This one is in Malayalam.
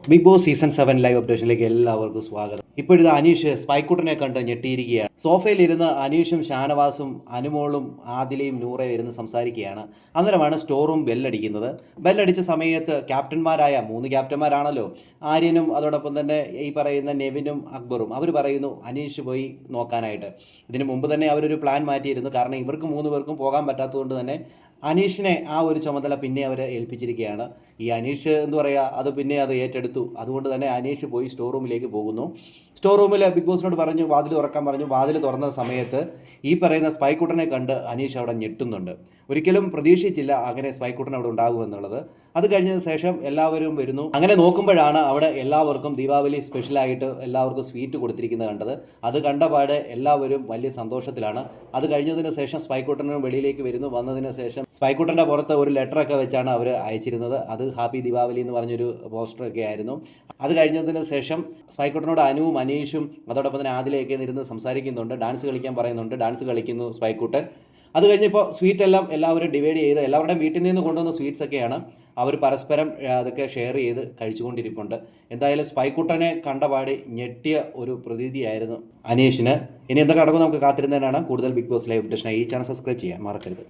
ബിഗ് ബോസ് സീസൺ 7 ലൈവ് അപ്ഡേഷനിലേക്ക് എല്ലാവർക്കും സ്വാഗതം. ഇപ്പോഴിത് അനീഷ് സ്പൈക്കുട്ടനെ കണ്ട് ഞെട്ടിയിരിക്കുകയാണ്. സോഫയിലിരുന്ന് അനീഷും ഷാനവാസും അനുമോളും ആദിലയും നൂറയും ഇരുന്ന് സംസാരിക്കുകയാണ്. അന്നേരമാണ് സ്റ്റോർ റൂം ബെല്ലടിക്കുന്നത്. ബെല്ലടിച്ച സമയത്ത് ക്യാപ്റ്റന്മാരായ 3 ക്യാപ്റ്റന്മാരാണല്ലോ, ആര്യനും അതോടൊപ്പം തന്നെ ഈ പറയുന്ന നെവിനും അക്ബറും, അവർ പറയുന്നു അനീഷ് പോയി നോക്കാനായിട്ട്. ഇതിനു മുമ്പ് തന്നെ അവരൊരു പ്ലാൻ മാറ്റിയിരുന്നു. കാരണം ഇവർക്ക് 3 പേർക്കും പോകാൻ പറ്റാത്തതുകൊണ്ട് തന്നെ അനീഷിനെ ആ ഒരു ചുമതല പിന്നെ അവർ ഏൽപ്പിച്ചിരിക്കുകയാണ്. ഈ അനീഷ് എന്ന് പറയുക, അത് ഏറ്റെടുത്തു. അതുകൊണ്ട് തന്നെ അനീഷ് പോയി സ്റ്റോർ റൂമിലേക്ക് പോകുന്നു. സ്റ്റോർ റൂമിൽ ബിഗ് ബോസിനോട് പറഞ്ഞു വാതിൽ തുറക്കാൻ പറഞ്ഞു. വാതിൽ തുറന്ന സമയത്ത് ഈ പറയുന്ന സ്പൈക്കുട്ടനെ കണ്ട് അനീഷ് അവിടെ ഞെട്ടുന്നുണ്ട്. ഒരിക്കലും പ്രതീക്ഷിച്ചില്ല അങ്ങനെ സ്പൈക്കുട്ടൻ അവിടെ ഉണ്ടാകുമെന്നുള്ളത്. അത് കഴിഞ്ഞതിന് ശേഷം എല്ലാവരും വരുന്നു. അങ്ങനെ നോക്കുമ്പോഴാണ് അവിടെ എല്ലാവർക്കും ദീപാവലി സ്പെഷ്യലായിട്ട് എല്ലാവർക്കും സ്വീറ്റ് കൊടുത്തിരിക്കുന്നത് കണ്ടത്. അത് കണ്ടപാടെ എല്ലാവരും വലിയ സന്തോഷത്തിലാണ്. അത് കഴിഞ്ഞതിന് ശേഷം സ്പൈക്കുട്ടനും വെളിയിലേക്ക് വരുന്നു. വന്നതിന് ശേഷം സ്പൈക്കുട്ടൻ്റെ പുറത്ത് ഒരു ലെറ്ററൊക്കെ വെച്ചാണ് അവർ അയച്ചിരുന്നത്. അത് ഹാപ്പി ദീപാവലി എന്ന് പറഞ്ഞൊരു പോസ്റ്ററൊക്കെ ആയിരുന്നു. അത് കഴിഞ്ഞതിന് ശേഷം സ്പൈക്കുട്ടനോട് അനുവും അനീഷും അതോടൊപ്പം തന്നെ ആദിലയൊക്കെ ഇരുന്ന് സംസാരിക്കുന്നുണ്ട്. ഡാൻസ് കളിക്കാൻ പറയുന്നുണ്ട്. ഡാൻസ് കളിക്കുന്നു സ്പൈക്കുട്ടൻ. അത് കഴിഞ്ഞപ്പോൾ സ്വീറ്റെല്ലാം എല്ലാവരും ഡിവൈഡ് ചെയ്ത് എല്ലാവരുടെയും വീട്ടിൽ നിന്ന് കൊണ്ടുവന്ന സ്വീറ്റ്സൊക്കെയാണ് അവർ പരസ്പരം അതൊക്കെ ഷെയർ ചെയ്ത് കഴിച്ചുകൊണ്ടിരിപ്പുണ്ട്. എന്തായാലും സ്പൈക്കുട്ടനെ കണ്ടപാടി ഞെട്ടിയ ഒരു പ്രതീതിയായിരുന്നു അനീഷിന്. ഇനി എന്തൊക്കെ നടക്കും നമുക്ക് കാത്തിരുന്നതിനാണ്. കൂടുതൽ ബിഗ് ബോസ് ലൈവ് അപ്ഡേഷനായി ഈ ചാനൽ സബ്സ്ക്രൈബ് ചെയ്യാൻ മറക്കരുത്.